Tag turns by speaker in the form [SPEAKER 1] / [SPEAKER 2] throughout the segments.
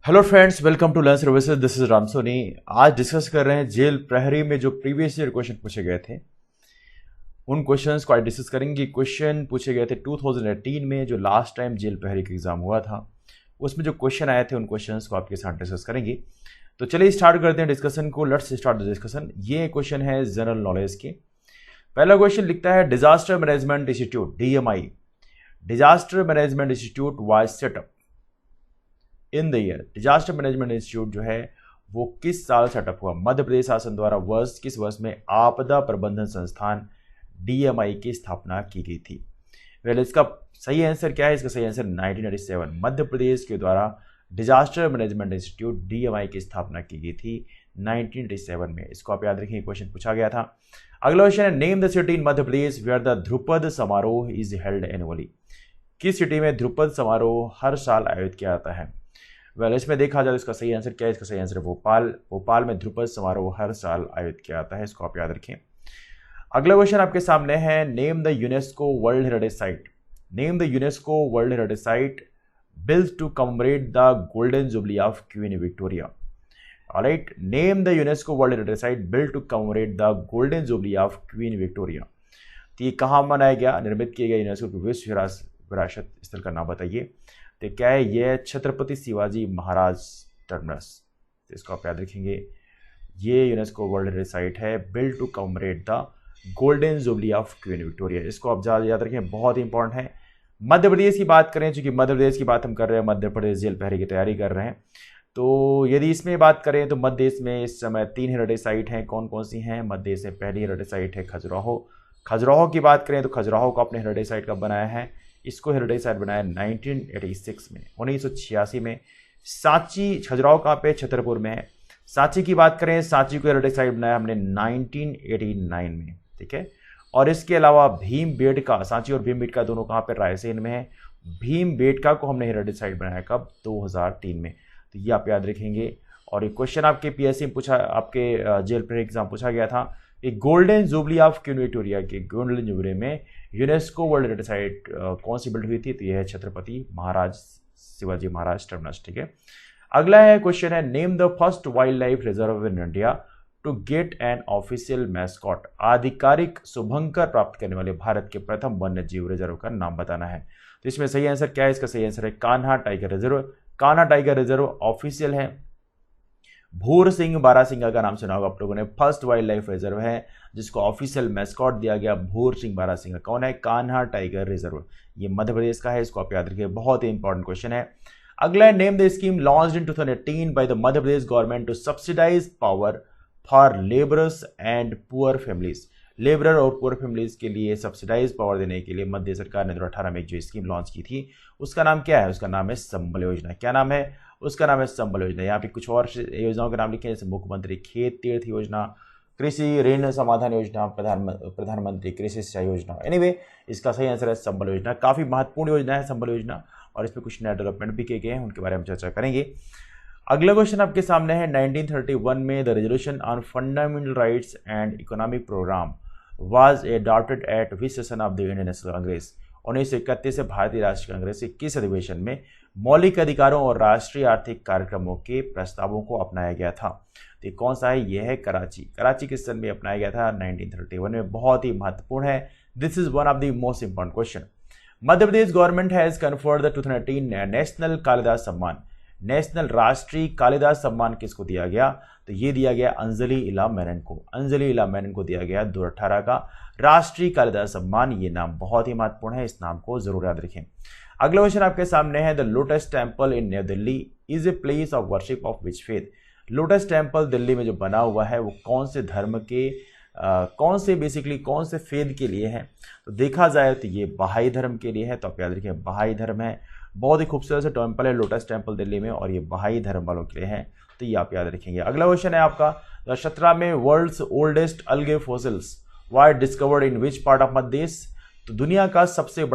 [SPEAKER 1] Hello friends, welcome to learn services. This is Ram Soni. आज discuss कर रहे हैं जेल प्रहरी में जो प्रीवियस ईयर क्वेश्चन पूछे गए थे उन क्वेश्चंस को आज डिस्कस करेंगे। क्वेश्चन पूछे गए थे 2018 में जो लास्ट टाइम जेल प्रहरी का एग्जाम हुआ था, उसमें जो क्वेश्चन आए थे उन क्वेश्चंस को आपके साथ डिस्कस करेंगे। तो चलिए स्टार्ट करते हैं डिस्कशन को। Let's start the discussion. ये क्वेश्चन है जनरल नॉलेज के। पहला क्वेश्चन लिखता है disaster management institute DMI, disaster management institute was setup in the year. Disaster management institute जो है वो किस साल सेटअप हुआ? मध्य प्रदेश शासन द्वारा वर्ष किस वर्ष में आपदा प्रबंधन संस्थान DMI की स्थापना की गई थी? वेल, इसका सही आंसर क्या है? इसका सही आंसर 1997। मध्य प्रदेश के द्वारा डिजास्टर मैनेजमेंट इंस्टीट्यूट DMI की स्थापना की गई थी 1987 में। इसको आप याद रखेंगे, क्वेश्चन पूछा गया था। अगला क्वेश्चन है name the city in Madhya Pradesh where the Dhrupad Samaroh is held annually. किस सिटी में ध्रुपद समारोह हर साल आयोजित किया जाता है? वेल, इसमें देखा जाए तो इसका सही आंसर क्या है? इसका सही आंसर भोपाल। भोपाल में ध्रुपद समारोह हर साल आयोजित किया जाता है, इसको आप याद रखें। अगला क्वेश्चन आपके सामने है name the UNESCO world heritage site. Name the UNESCO world heritage site built to commemorate the golden jubilee of Queen Victoria. Alright, name the UNESCO world heritage site built to commemorate the golden jubilee of Queen Victoria. तो ये कहाँ मनाया गया, निर्मित किया गया UNESCO के विश्व विरासत स्थल का नाम बताइए। तो क्या है? ये छत्रपति शिवाजी महाराज टर्मिनस। तो इसको आप याद रखेंगे। ये यूनेस्को वर्ल्ड हेरिटेज साइट है, build to commemorate the golden jubilee of Queen Victoria. इसको आप ज़्यादा याद रखें, बहुत इंपॉर्टेंट है। मध्य प्रदेश की बात करें, चूंकि मध्य प्रदेश की बात हम कर रहे हैं, मध्य प्रदेश जेल प्रहरी की तैयारी कर रहे हैं, तो यदि इसमें बात करें तो मध्य देश में इस समय 3 हेरिटेज साइट हैं। कौन कौन सी हैं? मध्य देश में पहली हेरिटेज साइट है खजुराहो। खजुराहो की बात करें तो खजुराहो को अपने हेरिटेज साइट का बनाया है, इसको हेरिटेज साइट बनाया 1986 में, 1986 में। सांची, खजुराहो कहाँ पे? छतरपुर में है। सांची की बात करें, सांची को हेरिटेज साइट बनाया हमने 1989 में, ठीक है। और इसके अलावा भीमबेटका, सांची और भीमबेटका दोनों कहाँ पे? रायसेन में है। भीमबेटका को हमने हेरिटेज साइट बनाया कब? 2003 में। तो ये आप याद रखेंगे। और ये क्वेश्चन आपके PSC में पूछा, आपके जेल प्रहरी एग्जाम पूछा गया था। एक golden jubilee of Queen Victoria के गोल्डन जुबली में यूनेस्को वर्ल्ड हेरिटेज साइट कौन सी बिल्ड हुई थी? तो यह है छत्रपति महाराज शिवाजी महाराज टर्मिनस, ठीक है। अगला है क्वेश्चन है name the first wild life reserve in India to get an official mascot. आधिकारिक शुभंकर प्राप्त करने वाले भारत के प्रथम वन्य जीव रिजर्व का नाम बताना है। तो इसमें सही आंसर क्या है? इसका सही आंसर है Kanha tiger reserve. Kanha tiger reserve official है। भूर सिंह बारासिंगा का नाम सुना होगा आप लोगों ने। फर्स्ट वाइल्ड लाइफ रिजर्व है जिसको ऑफिशियल मैस्कॉट दिया गया भूर सिंह बारासिंगा। कौन है? Kanha tiger reserve. ये मध्य प्रदेश का है, इसको आप याद रखिए, बहुत ही इंपॉर्टेंट क्वेश्चन है। अगला है name the scheme launched in 2018 by the Madhya Pradesh government to subsidise power for labourers and poor families. Labourer और पुअर फैमिलीज के लिए सब्सिडाइज पावर देने के लिए मध्य सरकार ने 2018 में एक जो स्कीम लॉन्च की थी उसका नाम क्या है? उसका नाम है संबल योजना। क्या नाम है? उसका नाम है संबल योजना। यहाँ पे कुछ और योजनाओं के नाम लिखे हैं, जैसे मुख्यमंत्री खेत तीर्थ योजना, कृषि ऋण समाधान योजना, प्रधानमंत्री कृषि सिंचाई योजना। एनीवे, इसका सही आंसर है संबल योजना। काफ़ी महत्वपूर्ण योजना है संबल योजना, और इसमें कुछ नए डेवलपमेंट भी किए गए हैं, उनके बारे में चर्चा करेंगे। अगला क्वेश्चन आपके सामने है 1931 में the resolution on fundamental rights and economic programme was adopted at which session of the Indian National Congress. 1931 से भारतीय राष्ट्रीय कांग्रेस के किस अधिवेशन में मौलिक अधिकारों और राष्ट्रीय आर्थिक कार्यक्रमों के प्रस्तावों को अपनाया गया था? तो कौन सा है? यह है कराची। कराची किस सन में अपनाया गया था? 1931 में। बहुत ही महत्वपूर्ण है। This is one of the most important question. Madhya Pradesh government has conferred the 2018 national Kalidas सम्मान। नेशनल राष्ट्रीय कालिदास सम्मान किसको दिया गया? तो ये दिया गया अंजलि इला मेनन को। अंजलि इला मेनन को दिया गया 2018 का राष्ट्रीय कालिदास सम्मान। ये नाम बहुत ही महत्वपूर्ण है, इस नाम को जरूर याद रखें। अगला क्वेश्चन आपके सामने है the lotus temple in new Delhi is a place of worship of which faith. Lotus temple Delhi में जो बना हुआ है वो कौन से धर्म के कौन से फेद के लिए है? तो देखा जाए तो ये बहाई धर्म के लिए है, तो आप याद रखें बहाई धर्म है। बहुत ही खूबसूरत से टेम्पल है लोटस टेम्पल दिल्ली में, और ये बहाई धर्म वालों के लिए है, तो ये आप याद रखेंगे। अगला क्वेश्चन है आपका 17 में world's oldest algae fossils were discovered in which part of Madhya Pradesh. तो दुनिया का सबसे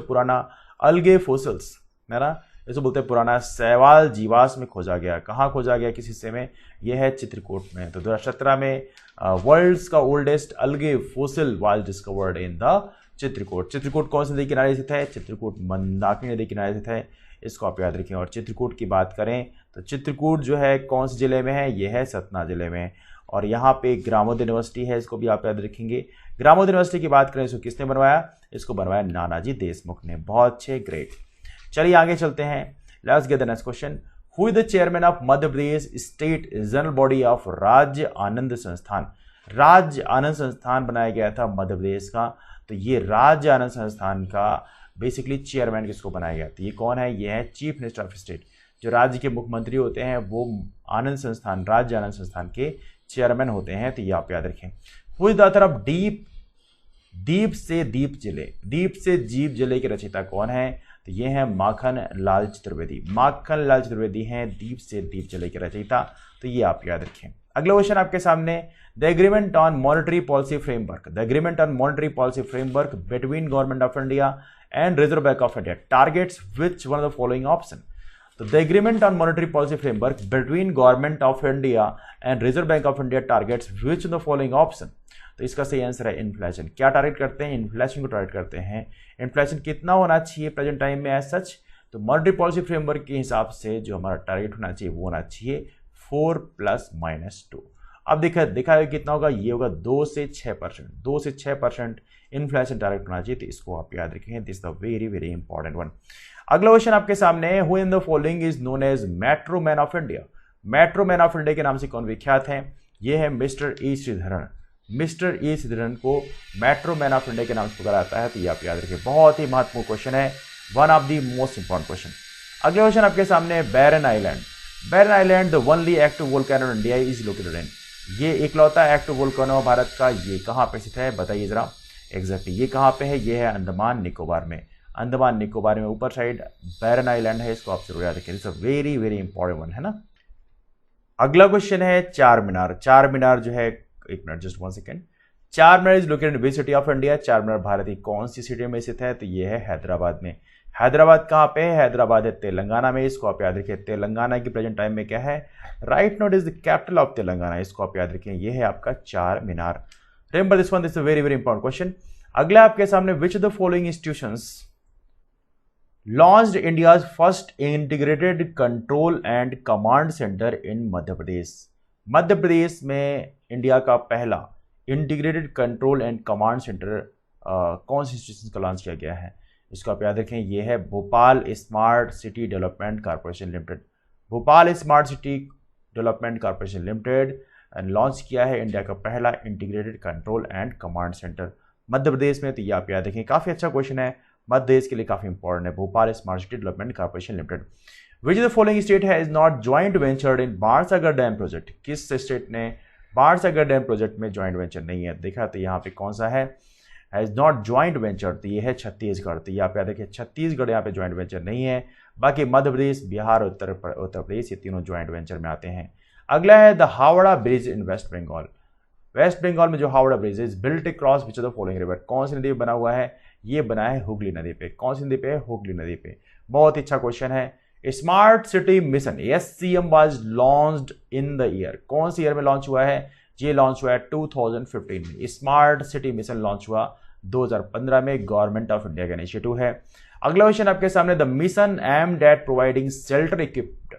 [SPEAKER 1] पुराना अलगे फॉसिल्स है ना, जैसे बोलते हैं पुराना शैवाल जीवाश्म में खोजा गया। कहाँ खोजा गया? किस हिस्से में? यह है चित्रकूट में। तो 2017 में वर्ल्ड्स का ओल्डेस्ट अलगे fossil was discovered in the Chitrakoot. Chitrakoot कौन सी नदी किनारे स्थित है? चित्रकूट मंदाकिनी नदी किनारे स्थित है। इसको आप याद रखें। और चित्रकूट की बात करें तो चित्रकूट जो है कौन से ज़िले में है, ये है सतना ज़िले में। और यहाँ पे ग्रामोदय यूनिवर्सिटी है, इसको भी आप याद रखेंगे। ग्रामोदय यूनिवर्सिटी की बात करें इसको किसने बनवाया, इसको बनवाया नानाजी देशमुख ने। बहुत अच्छे, ग्रेट। चलिए आगे चलते हैं। Let's get the next question. Who is the chairman of Madhya Pradesh state general body of राज्य आनंद संस्थान। राज्य आनंद संस्थान बनाया गया था मध्य प्रदेश का, तो ये राज्य आनंद संस्थान का बेसिकली चेयरमैन किसको बनाया गया था, ये कौन है, ये है चीफ मिनिस्टर ऑफ स्टेट। जो राज्य के मुख्यमंत्री होते हैं वो आनंद संस्थान, राज्य आनंद संस्थान के चेयरमैन होते हैं, तो ये आप याद रखें। Who is the author of Deep Se Deep जिले, दीप से जीप जिले के रचयिता कौन है, तो ये है माखन लाल चतुर्वेदी। माखन लाल चतुर्वेदी हैं दीप से दीप जिले के रचयिता, तो ये आप याद रखें। अगला क्वेश्चन आपके सामने, the agreement on monetary policy framework, the agreement on monetary policy framework between Government of India and Reserve Bank of India targets which one of the following option. तो the agreement on monetary policy framework between Government of India and Reserve Bank of India targets which the following option. तो इसका सही answer है inflation. क्या target करते हैं, inflation को target करते हैं। इन्फ्लेशन कितना होना चाहिए प्रेजेंट टाइम में एज सच, तो मॉनेटरी पॉलिसी फ्रेमवर्क के हिसाब से जो हमारा टारगेट होना चाहिए वो होना चाहिए 4+-2। अब देखा कितना होगा, ये होगा 2 से 6%, 2 से 6% इन्फ्लेशन टारगेट होना चाहिए, तो इसको आप याद रखेंगे। This the very very important one. अगला क्वेश्चन आपके सामने है, who in the following is known as metro man of India. Metro man of India के नाम से कौन विख्यात है, ये है मिस्टर ई श्रीधरन। मिस्टर ई श्रीधरन को मेट्रो मैन ऑफ इंडिया के नाम से पुकारा जाता है, तो ये आप याद रखिए। बहुत ही महत्वपूर्ण क्वेश्चन है, one of the most important question. अगला क्वेश्चन आपके सामने, Barren Island. Barren Island the only active volcano in India is located in. ये इकलौता एक्टिव वोल्केनो भारत का, ये कहाँ पे स्थित है बताइए जरा एग्जैक्टली। ये कहाँ पे है, ये है अंडमान निकोबार में। अंडमान निकोबार में ऊपर साइड बैरन आइलैंड है, इसको आप जरूर याद रखिए। It's a very very important one, है ना। अगला क्वेश्चन है चार मीनार। चार मीनार जो है, एक minute just 1 second. Char Minar is located in which city of India. Char Minar Bharat की कौन सी सिटी में स्थित है, तो ये है हैदराबाद में। हैदराबाद कहाँ पे है, हैदराबाद है तेलंगाना में, इसको आप याद रखिए। तेलंगाना की प्रेजेंट टाइम में क्या है, right now it is the capital of Telangana, इसको आप याद रखें। ये है आपका Char Minar. Remember this one, this is a very very important question. अगला आपके सामने, which of the following institutions launched India's first integrated control and command centre in Madhya Pradesh. Madhya Pradesh में इंडिया का पहला integrated control and command centre कौन सी इंस्टीट्यूशन का launch किया गया है, इसको आप याद रखें। ये है Bhopal smart city development corporation limited. Bhopal smart city development corporation limited launch किया है इंडिया का पहला integrated control and command centre Madhya Pradesh में, तो ये आप याद रखें। काफ़ी अच्छा क्वेश्चन है, मध्य प्रदेश के लिए काफ़ी इंपॉर्टेंट है। Bhopal smart city development corporation limited. Which the following state है is not joint ventured in Bansagar dam project. किस स्टेट ने बाणसागर डैम प्रोजेक्ट में ज्वाइंट वेंचर नहीं है, देखा तो यहाँ पे कौन सा है, हैज नॉट ज्वाइंट वेंचर, तो ये है छत्तीसगढ़। तो ये आप याद रखिए, छत्तीसगढ़ यहाँ पे ज्वाइंट वेंचर नहीं है। बाकी मध्य प्रदेश, बिहार, उत्तर प्रदेश, ये तीनों ज्वाइंट वेंचर में आते हैं। अगला है the Howrah bridge in West Bengal. West Bengal में जो Howrah bridge is built cross which of the following river. कौन सी नदी पे बना हुआ है, ये बना है हुगली नदी पे। कौन सी नदी पे है, हुगली नदी पे। बहुत ही अच्छा क्वेश्चन है। Smart city mission SCM was launched in the year. कौन सी ईयर में लॉन्च हुआ है, ये लॉन्च हुआ है 2015 में। स्मार्ट सिटी मिशन लॉन्च हुआ 2015 में, गवर्नमेंट ऑफ इंडिया का इनिशिएटिव है। अगला क्वेश्चन आपके सामने, the mission aimed at providing shelter equipped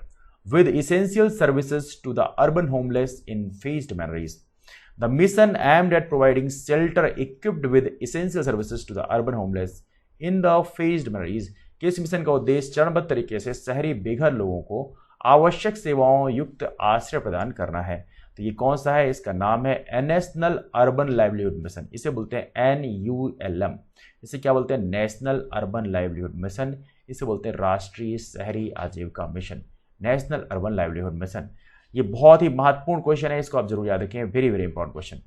[SPEAKER 1] with essential services to the urban homeless in phased manner. The mission aimed at providing shelter equipped with essential services to the urban homeless in the phased manner। किस mission का उद्देश्य चरणबद्ध तरीके से शहरी बेघर लोगों को आवश्यक सेवाओं युक्त आश्रय प्रदान करना है, तो ये कौन सा है, इसका नाम है नेशनल अर्बन लाइवलीहुड मिशन। इसे बोलते हैं NULM। इसे क्या बोलते हैं, नेशनल अर्बन लाइवलीहुड मिशन। इसे बोलते हैं राष्ट्रीय शहरी आजीविका mission, national urban livelihood mission. ये बहुत ही महत्वपूर्ण क्वेश्चन है, इसको आप जरूर याद रखें, वेरी वेरी इंपॉर्टेंट क्वेश्चन।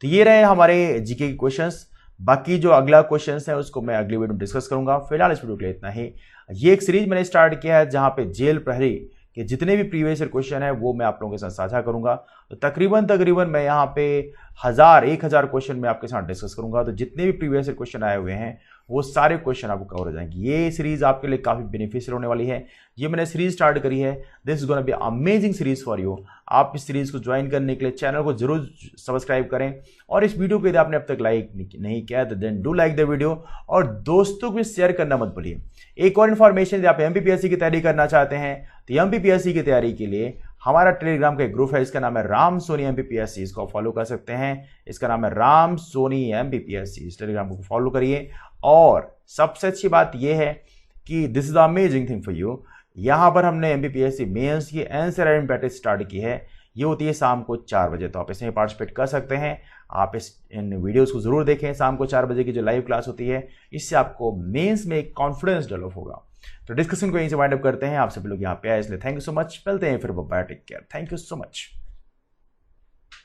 [SPEAKER 1] तो ये रहे हमारे जीके के क्वेश्चंस। बाकी जो अगला क्वेश्चंस है उसको मैं अगली वीडियो में डिस्कस करूंगा। फिलहाल इस वीडियो के लिए इतना ही। ये एक सीरीज मैंने स्टार्ट किया है जहां पे जेल प्रहरी के जितने भी प्रीवियस ईयर क्वेश्चन है वो मैं आप लोगों के साथ साझा करूंगा। तो तकरीबन मैं यहाँ पे 1000 क्वेश्चन मैं आपके साथ डिस्कस करूंगा। तो जितने भी प्रीवियस ईयर क्वेश्चन आए हुए हैं वो सारे क्वेश्चन आपको कवर हो जाएंगे। ये सीरीज आपके लिए काफ़ी बेनिफिशियल होने वाली है। ये मैंने सीरीज स्टार्ट करी है, this is gonna be amazing series for you. आप इस सीरीज को ज्वाइन करने के लिए चैनल को जरूर सब्सक्राइब करें, और इस वीडियो को यदि आपने अब तक लाइक नहीं किया तो then do like the video, और दोस्तों को शेयर करना मत भूलिए। एक और इन्फॉर्मेशन, यदि आप एमपीपीएससी की तैयारी करना चाहते हैं तो एमपीपीएससी की तैयारी के लिए हमारा टेलीग्राम का एक ग्रुप है, इसका नाम है राम सोनी एमपीपीएससी। इसको फॉलो कर सकते हैं, इसका नाम है राम सोनी एमपीपीएससी। इस टेलीग्राम को फॉलो करिए। और सबसे अच्छी बात यह है कि this is the amazing thing for you, यहां पर हमने एमपीपीएससी मेंस की आंसर राइटिंग प्रैक्टिस स्टार्ट की है। ये होती है शाम को 4 बजे, तो आप इसमें पार्टिसिपेट कर सकते हैं। आप इन वीडियोस को जरूर देखें, शाम को 4 बजे की जो लाइव क्लास होती है, इससे आपको मेंस में एक कॉन्फिडेंस डेवलप होगा। तो डिस्कशन को यहीं से वाइंड अप करते हैं। आप सभी लोग यहाँ पे आए इसलिए थैंक यू सो मच। मिलते हैं फिर, bye, take care, thank you so much.